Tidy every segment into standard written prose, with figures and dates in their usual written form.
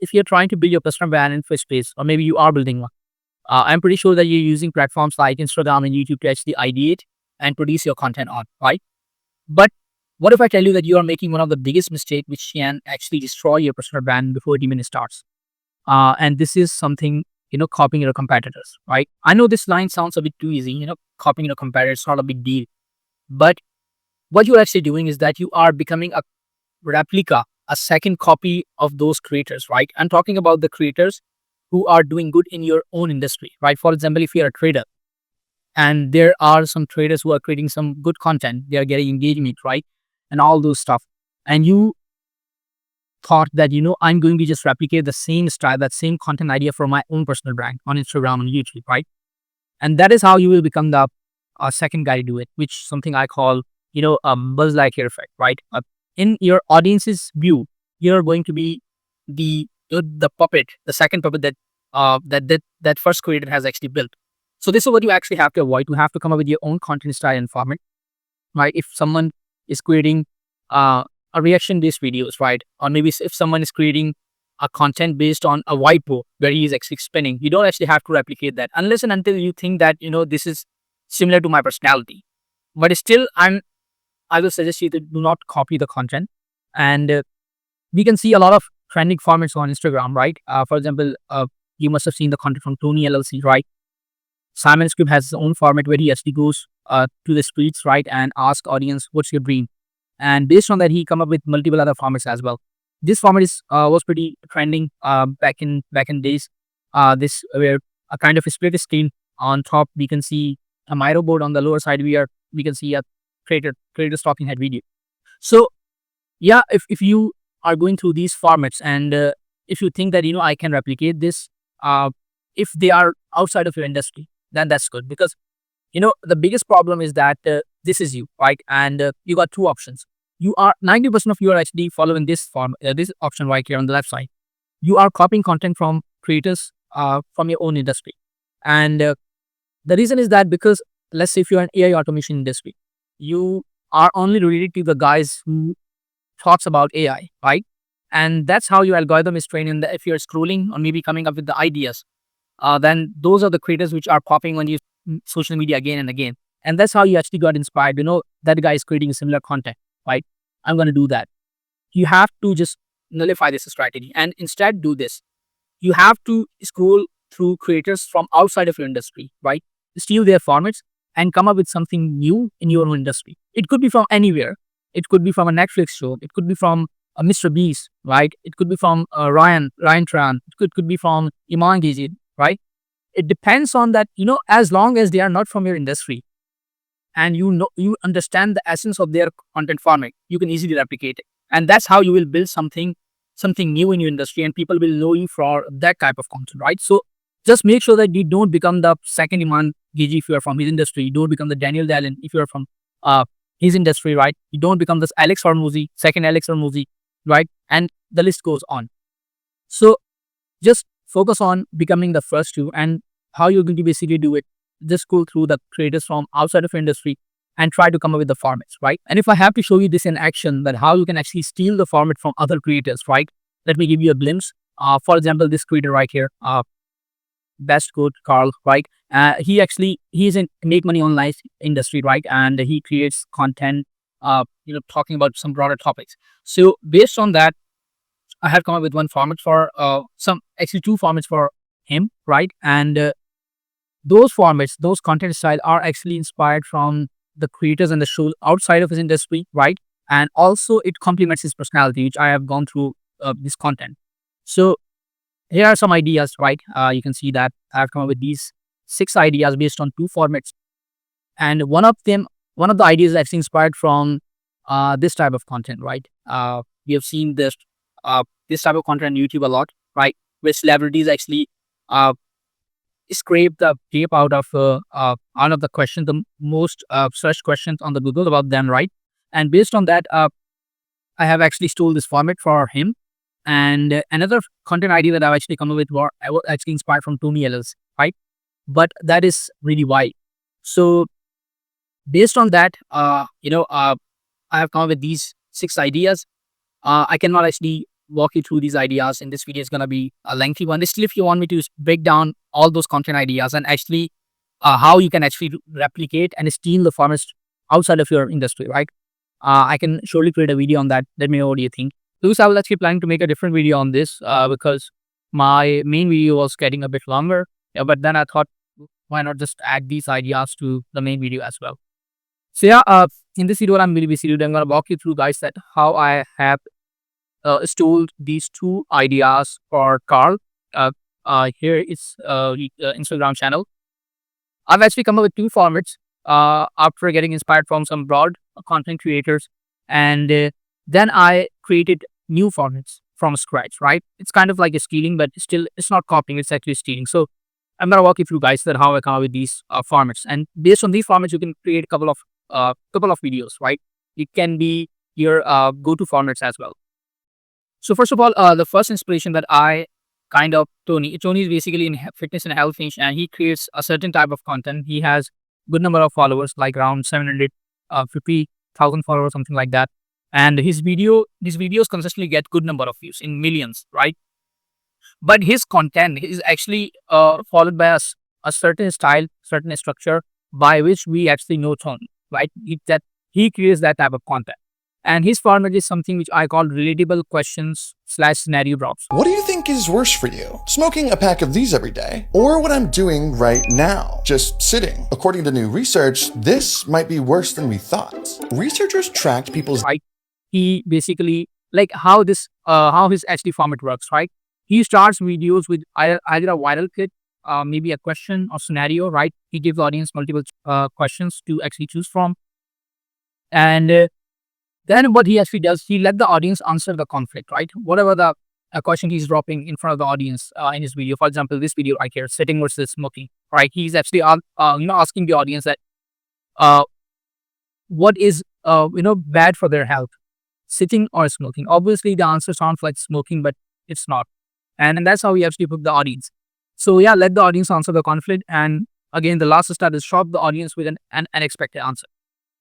if you're trying to build your personal brand in first place, or maybe you are building one, I'm pretty sure that you're using platforms like Instagram and YouTube to actually ideate and produce your content on, right? But what if I tell you that you are making one of the biggest mistakes which can actually destroy your personal brand before it even starts? And this is something, copying your competitors, right? I know this line sounds a bit too easy, copying your competitors, not a big deal. But what you're actually doing is that you are becoming a replica, a second copy of those creators, right? I'm talking about the creators who are doing good in your own industry, right? For example, if you're a trader and there are some traders who are creating some good content, they are getting engagement, right? And all those stuff. And you thought that, I'm going to just replicate the same style, that same content idea for my own personal brand on Instagram and YouTube, right? And that is how you will become the second guy to do it, which something I call, a Buzz Lightyear Effect, right? In your audience's view, you're going to be the puppet, the second puppet that first creator has actually built. So this is what you actually have to avoid. You have to come up with your own content style and format, right? If someone is creating a reaction based videos, right? Or maybe if someone is creating a content based on a whiteboard where he is actually spinning, you don't actually have to replicate that unless and until you think that, this is similar to my personality. But still, I will suggest you to do not copy the content. And we can see a lot of trending formats on Instagram, right? For example, you must have seen the content from Tony LLC, right? Simon Scribb has his own format where he actually goes to the streets, right, and ask audience, "What's your dream?" And based on that, he come up with multiple other formats as well. This format is was pretty trending back in days. This where a kind of a split screen on top, we can see a Miro board on the lower side. We can see a creator's talking head video. So yeah, if you are going through these formats and if you think that I can replicate this, if they are outside of your industry, then that's good, because the biggest problem is that this is you, right? And you got two options. You are 90% of you are actually following this option right here on the left side. You are copying content from creators from your own industry, and the reason is that because let's say if you're an AI automation industry, you are only related to the guys who talks about AI, right? And that's how your algorithm is trained. And if you're scrolling or maybe coming up with the ideas, then those are the creators which are popping on your social media again and again. And that's how you actually got inspired. That guy is creating similar content, right? I'm going to do that. You have to just nullify this strategy and instead do this. You have to scroll through creators from outside of your industry, right? Steal their formats and come up with something new in your own industry. It could be from anywhere. It could be from a Netflix show. It could be from a Mr. Beast, right? It could be from Ryan Tran. It could be from Iman Gizid, right? It depends on that, as long as they are not from your industry and you understand the essence of their content format, you can easily replicate it. And that's how you will build something new in your industry, and people will know you for that type of content, right? So just make sure that you don't become the second Iman Gigi if you are from his industry. You don't become the Daniel Dallin if you are from his industry, right? You don't become this Alex Hormozzi, second Alex Hormozzi, right? And the list goes on. So just focus on becoming the first two, and how you're going to basically do it. Just go through the creators from outside of your industry and try to come up with the formats, right? And if I have to show you this in action, that how you can actually steal the format from other creators, right? Let me give you a glimpse. For example, this creator right here, Best Good Carl, right? He's in make money online industry, right? And he creates content, talking about some broader topics. So based on that, I have come up with one format for two formats for him, right? And those formats, those content style are actually inspired from the creators and the shows outside of his industry, right? And also it complements his personality, which I have gone through this content. So here are some ideas, right? You can see that I've come up with these 6 ideas based on 2 formats. And one of the ideas is actually inspired from this type of content, right? We have seen this type of content on YouTube a lot, right? Where celebrities actually scrape the tape out of the questions, the most searched questions on the Google about them, right? And based on that, I have actually stole this format for him. And another content idea that I've actually come up with I was actually inspired from Tony LLC, right? But that is really wide. So based on that, I have come up with these 6 ideas. I cannot actually walk you through these ideas, and this video is gonna be a lengthy one. Still, if you want me to break down all those content ideas and actually how you can actually replicate and steal the formats outside of your industry, right? I can surely create a video on that. Let me know what you think. Because I was actually planning to make a different video on this because my main video was getting a bit longer. Yeah, but then I thought, why not just add these ideas to the main video as well? So yeah, in this video, what I'm really basically doing, I'm gonna walk you through, guys, that how I have stole these two ideas for Carl. Here is Instagram channel. I've actually come up with two formats after getting inspired from some broad content creators, and then I created new formats from scratch. Right? It's kind of like a stealing, but still, it's not copying. It's actually stealing. So I'm gonna walk you through, guys, that how I come up with these formats, and based on these formats, you can create a couple of videos. Right? It can be your go-to formats as well. So first of all, the first inspiration that I kind of Tony is basically in fitness and health niche, and he creates a certain type of content. He has good number of followers, like around 750,000 followers, something like that. And these videos consistently get good number of views in millions, right? But his content is actually followed by a certain style, certain structure by which we actually know Tony, right? That he creates that type of content. And his format is something which I call relatable questions / scenario drops. What do you think is worse for you? Smoking a pack of these every day, or what I'm doing right now, just sitting? According to new research, this might be worse than we thought. Researchers tracked people's... Right? He basically, like how his actually format works, right? He starts videos with either a viral clip, maybe a question or scenario, right? He gives the audience multiple questions to actually choose from. And then what he actually does, he let the audience answer the conflict, right? Whatever the question he's dropping in front of the audience in his video. For example, this video right here, sitting versus smoking, right? He's actually asking the audience that what is bad for their health, sitting or smoking. Obviously, the answer sounds like smoking, but it's not. And that's how we actually put the audience. So yeah, let the audience answer the conflict. And again, the last step is shock the audience with an unexpected answer.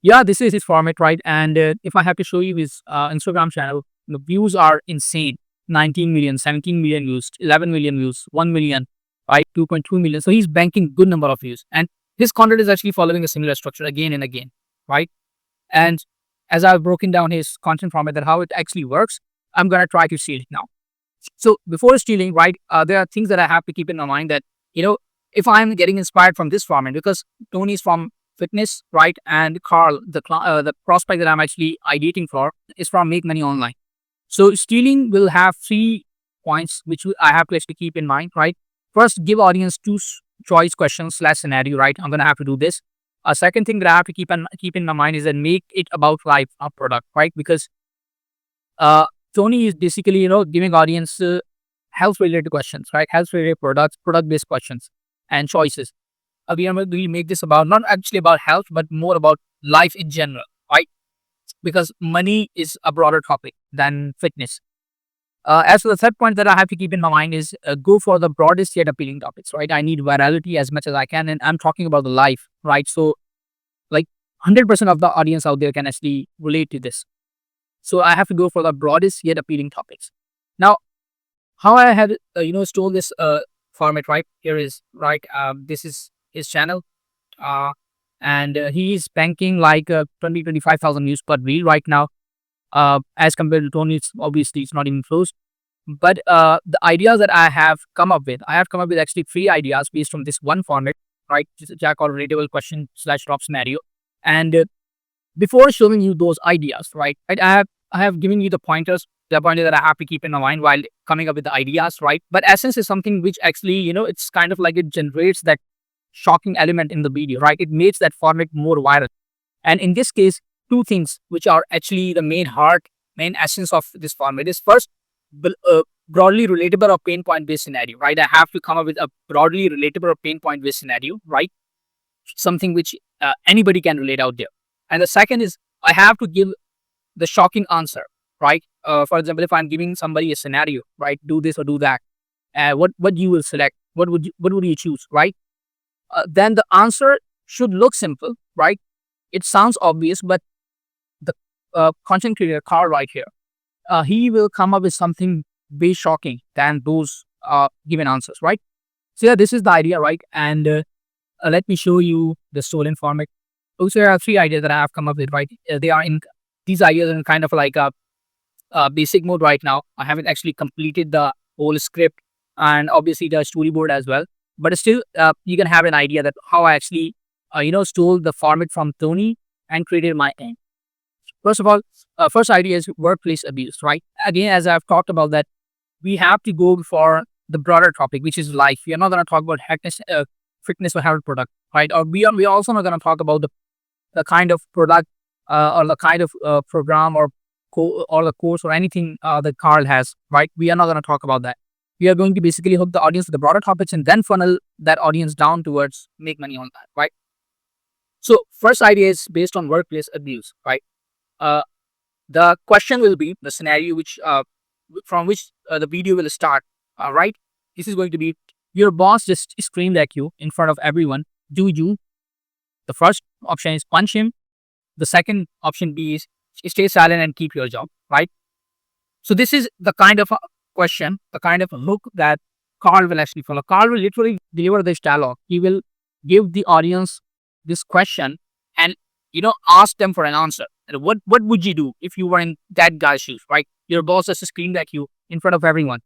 Yeah, this is his format, right? And if I have to show you his Instagram channel, the views are insane. 19 million, 17 million views, 11 million views, 1 million, right? 2.2 million. So he's banking good number of views. And his content is actually following a similar structure again and again, right? And as I've broken down his content format, that how it actually works, I'm going to try to steal it now. So before stealing, right, there are things that I have to keep in my mind that, if I'm getting inspired from this format, because Tony's from fitness, right? And Carl, the prospect that I'm actually ideating for, is from Make Money Online. So stealing will have 3 points which I have to actually keep in mind, right? First, give audience 2 choice questions / scenario, right? I'm gonna have to do this. A second thing that I have to keep in my mind is that make it about life or product, right? Because Tony is basically giving audience health related questions, right? Health related products, product based questions and choices. We make this about not actually about health, but more about life in general, right? Because money is a broader topic than fitness. As for the third point that I have to keep in my mind is go for the broadest yet appealing topics, right? I need virality as much as I can, and I'm talking about the life, right? So, like 100% of the audience out there can actually relate to this. So I have to go for the broadest yet appealing topics. Now, how I have stole this format, right? Here is right. This is his channel, and he's banking like 25,000 views per reel right now. As compared to Tony, it's not even close. But the ideas that I have come up with actually 3 ideas based on this one format, right? Which I call relatable question / drop scenario. And before showing you those ideas, right? I have given you the pointers that I have to keep in mind while coming up with the ideas, right? But essence is something which actually, it's kind of like it generates that shocking element in the video, right? It makes that format more viral. And in this case, 2 things which are actually the main essence of this format is first, broadly relatable or pain point based scenario, right? I have to come up with a broadly relatable or pain point based scenario, right? Something which anybody can relate out there. And the second is I have to give the shocking answer, right? For example, if I'm giving somebody a scenario, right? Do this or do that. What you will select? What would you choose, right? Then the answer should look simple, right? It sounds obvious, but the content creator Carl right here, he will come up with something way shocking than those given answers, right? So yeah, this is the idea, right? And let me show you the stolen format. Also, there are three ideas that I have come up with, right? They are in these ideas in kind of like a basic mode right now. I haven't actually completed the whole script and obviously the storyboard as well. But still, you can have an idea that how I actually, stole the format from Tony and created my own. First of all, first idea is workplace abuse, right? Again, as I've talked about that, we have to go for the broader topic, which is life. We are not going to talk about fitness or health product, right? Or we are also not going to talk about the kind of product or the kind of program or or the course or anything that Carl has, right? We are not going to talk about that. We are going to basically hook the audience with the broader topics and then funnel that audience down towards make money on that, right? So first idea is based on workplace abuse, right? Uh, the question will be the scenario which from which the video will start, right? This is going to be your boss just screamed at you in front of everyone. Do you? The first option is punch him. The second option B is stay silent and keep your job, right? So this is the kind of a question, the kind of a hook that Carl will actually follow. Carl will literally deliver this dialogue. He will give the audience this question and ask them for an answer. And what would you do if you were in that guy's shoes, right? Your boss has screamed at you in front of everyone.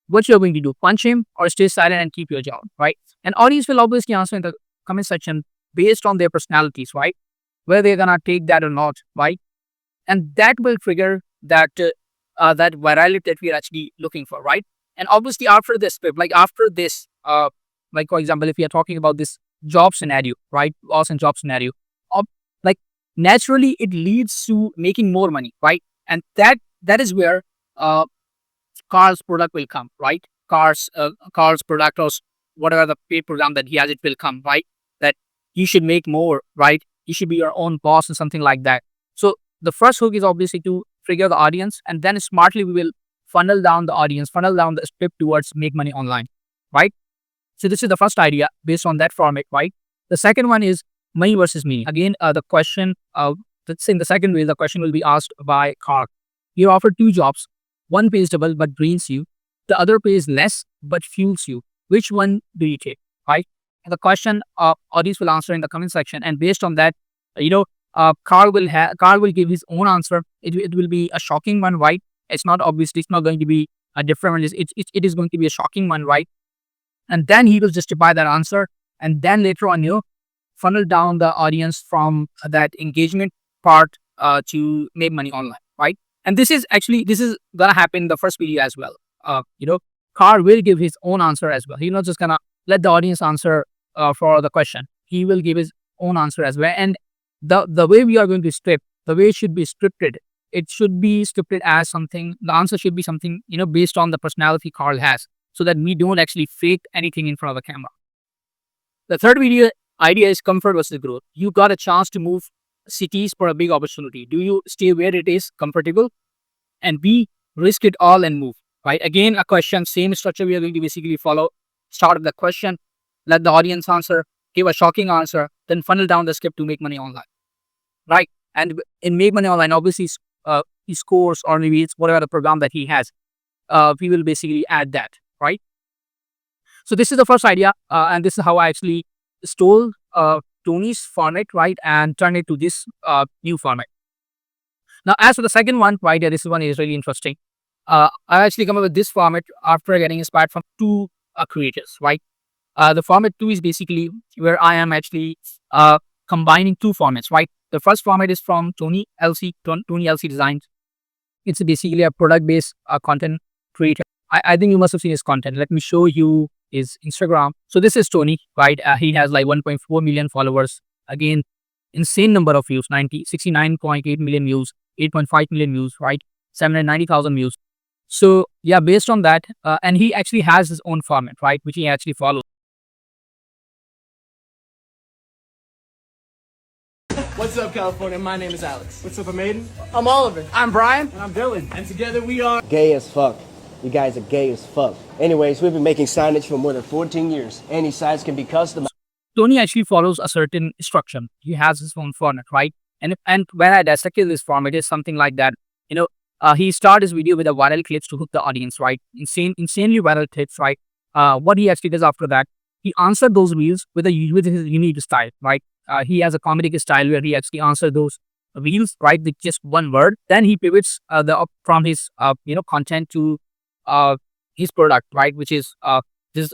What you're going to do? Punch him or stay silent and keep your job, right? And audience will obviously answer in the comment section based on their personalities, right? Whether they're gonna take that or not, right? And that will trigger that virality that we are actually looking for, right? And obviously after this script, like after this, like for example, if we are talking about this job scenario, right? Awesome job scenario, like naturally it leads to making more money, right? And that is where Carl's product will come, right? Carl's product or whatever the paid program that he has, it will come, right? That you should make more, right? You should be your own boss or something like that. So the first hook is obviously to trigger the audience, and then smartly we will funnel down the audience, funnel down the script towards make money online, right? So this is the first idea based on that format, right? The second one is money versus meaning. Again, the question, let's say in the second way, the question will be asked by Carl. You're offered two jobs. One pays double but drains you. The other pays less but fuels you. Which one do you take, right? And the question audience will answer in the comment section, and based on that, Carl will give his own answer. It will be a shocking one, right? It's not going to be a different one. It is going to be a shocking one, right? And then he will justify that answer, and then later on, funnel down the audience from that engagement part to make money online, right? And this is gonna happen in the first video as well. Carl will give his own answer as well. He's not just gonna let the audience answer for the question. He will give his own answer as well. And the way we are going to script, the way it should be scripted, it should be scripted as something. The answer should be something based on the personality Carl has, so that we don't actually fake anything in front of the camera. The third video idea is comfort versus growth. You got a chance to move cities for a big opportunity. Do you stay where it is comfortable, and B, risk it all and move, right? Again, a question, same structure we are going to basically follow. Start with the question, let the audience answer, give a shocking answer, then funnel down the script to make money online, right? And in make money online, obviously his course or maybe it's whatever the program that he has, we will basically add that, right? So this is the first idea, and this is how I actually stole Tony's format, right, and turn it to this new format. Now, as for the second one, right, this one is really interesting. I actually come up with this format after getting inspired from two creators, right? The format 2 is basically where I am actually combining two formats, right? The first format is from Tony LC Designs. It's basically a product-based content creator. I think you must have seen his content. Let me show you his Instagram. So this is Tony, right? He has like 1.4 million followers. Again, insane number of views, 69.8 million views, 8.5 million views, right? 790,000 views. So yeah, based on that, and he actually has his own format, right? Which he actually follows. What's up, California? My name is Alex. What's up, Maiden? I'm Oliver. I'm Brian. And I'm Dylan. And together we are Gay as fuck. You guys are gay as fuck. Anyways, we've been making signage for more than 14 years. Any size can be customized. Tony actually follows a certain structure. He has his own format, right? And when I dissected this format, it's something like that. he started his video with a viral clips to hook the audience, right? Insanely viral clips, right? What he actually does after that, he answered those reels with his unique style, right? He has a comedic style where he actually answered those reels, right, with just one word. Then he pivots from his content to uh, his product, right, which is this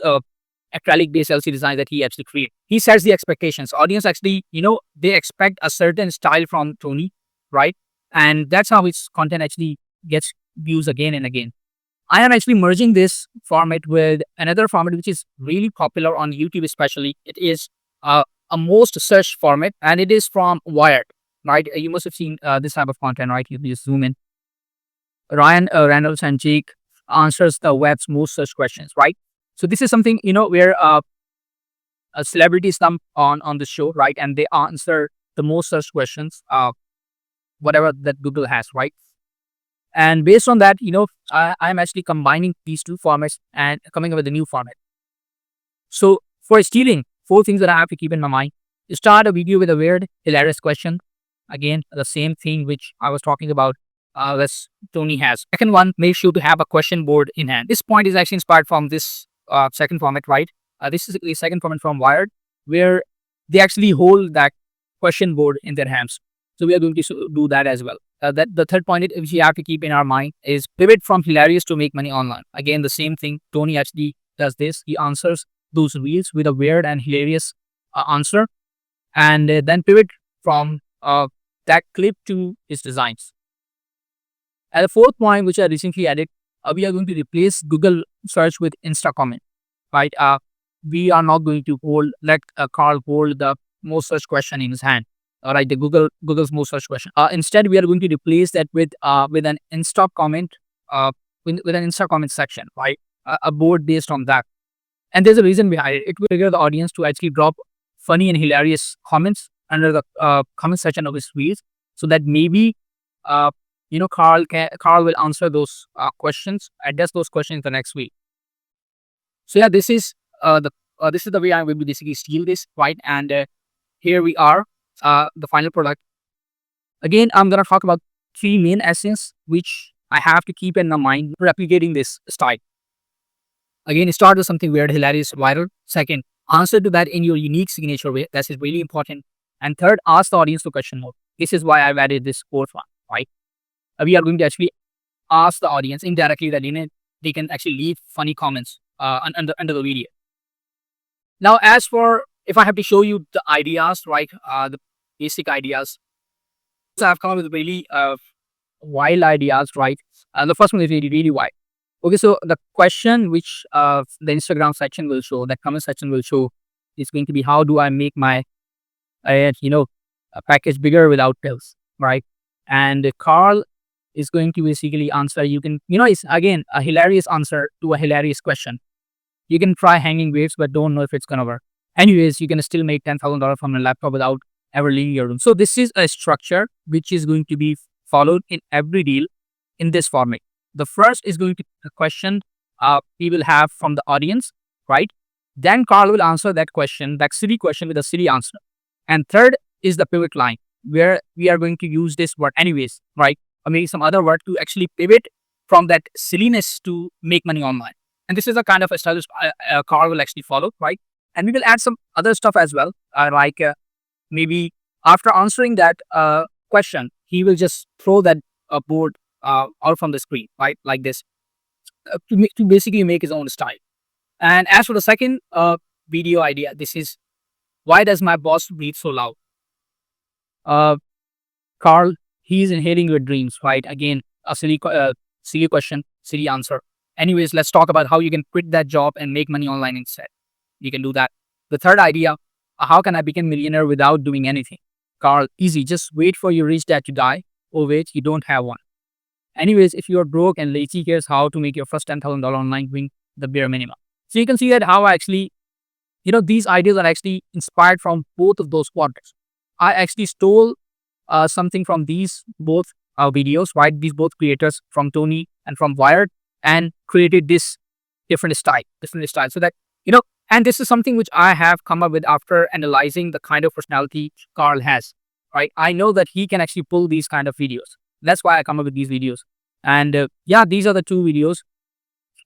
acrylic based LC design that he actually created. He sets the expectations. Audience actually, they expect a certain style from Tony, right? And that's how his content actually gets views again and again. I am actually merging this format with another format which is really popular on YouTube, especially. It is a most searched format, and it is from Wired, right? You must have seen this type of content, right? You just zoom in. Ryan Reynolds and Jake answers the web's most searched questions, right? So this is something where celebrities come on the show, right, and they answer the most searched questions, whatever that Google has, right? And based on that, I'm actually combining these two formats and coming up with a new format. So for stealing, 4 things that I have to keep in my mind: start a video with a weird, hilarious question. Again, the same thing which I was talking about. This Tony has. Second one, make sure to have a question board in hand. This point is actually inspired from this second format, right? This is the second format from Wired, where they actually hold that question board in their hands. So we are going to do that as well. That the third point which you have to keep in our mind is pivot from hilarious to make money online. Again, the same thing. Tony actually does this. He answers those reels with a weird and hilarious answer, and then pivot from that clip to his designs. And the fourth point, which I recently added, we are going to replace Google search with Insta comment, right? We are not going to let Carl hold the most searched question in his hand. All right, the Google's most searched question. Instead, we are going to replace that with an Insta comment, with an Insta comment section, right? A board based on that. And there's a reason behind it. It will trigger the audience to actually drop funny and hilarious comments under the comment section of his reels, so that maybe Carl will answer those questions, address those questions the next week. So yeah, this is the way I will basically steal this, right? And here we are, the final product. Again, I'm gonna talk about 3 main essence which I have to keep in my mind replicating this style. Again, start with something weird, hilarious, viral. Second, answer to that in your unique signature way. That is really important. And third, ask the audience to question more. This is why I've added this fourth one, right? We are going to actually ask the audience indirectly that they can actually leave funny comments under the video. Now, as for if I have to show you the ideas, right, the basic ideas, so I've come up with really wild ideas, right? The first one is really, really wild. Okay, so the question which the Instagram section will show, that comment section will show, is going to be, how do I make my a package bigger without pills, right? And Carl is going to basically answer. It's again a hilarious answer to a hilarious question. You can try hanging waves, but don't know if it's gonna work. Anyways, you can still make $10,000 from a laptop without ever leaving your room. So this is a structure which is going to be followed in every deal in this format. The first is going to be a question we will have from the audience, right? Then Carl will answer that question, that silly question, with a silly answer. And third is the pivot line, where we are going to use this word anyways, right? Or maybe some other word to actually pivot from that silliness to make money online. And this is a kind of a style Carl will actually follow, right? And we will add some other stuff as well, like maybe after answering that question, he will just throw that board out from the screen, right? Like this, to basically make his own style. And as for the second video idea, this is, why does my boss breathe so loud? Carl, he's inhaling your dreams, right? Again, a silly question, silly answer. Anyways, let's talk about how you can quit that job and make money online instead. You can do that. The third idea, how can I become a millionaire without doing anything? Carl, easy. Just wait for your rich dad to die. Oh wait, you don't have one. Anyways, if you're broke and lazy, here's how to make your first $10,000 online doing the bare minimum. So you can see that how I actually, these ideas are actually inspired from both of those quadrants. I actually stole something from these both videos, right? These both creators, from Tony and from Wired, and created this different style. So that, and this is something which I have come up with after analyzing the kind of personality Carl has, right? I know that he can actually pull these kind of videos. That's why I come up with these videos. And yeah, these are the two videos.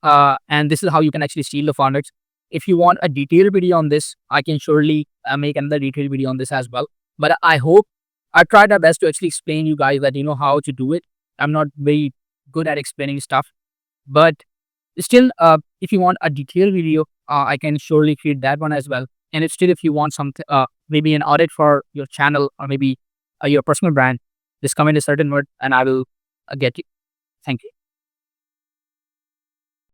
And this is how you can actually steal the founders. If you want a detailed video on this, I can surely make another detailed video on this as well. But I hope I tried my best to actually explain you guys that you know how to do it. I'm not very good at explaining stuff, but still, if you want a detailed video, I can surely create that one as well. And if you want something, maybe an audit for your channel or maybe your personal brand, just comment a certain word and I will get you. Thank you.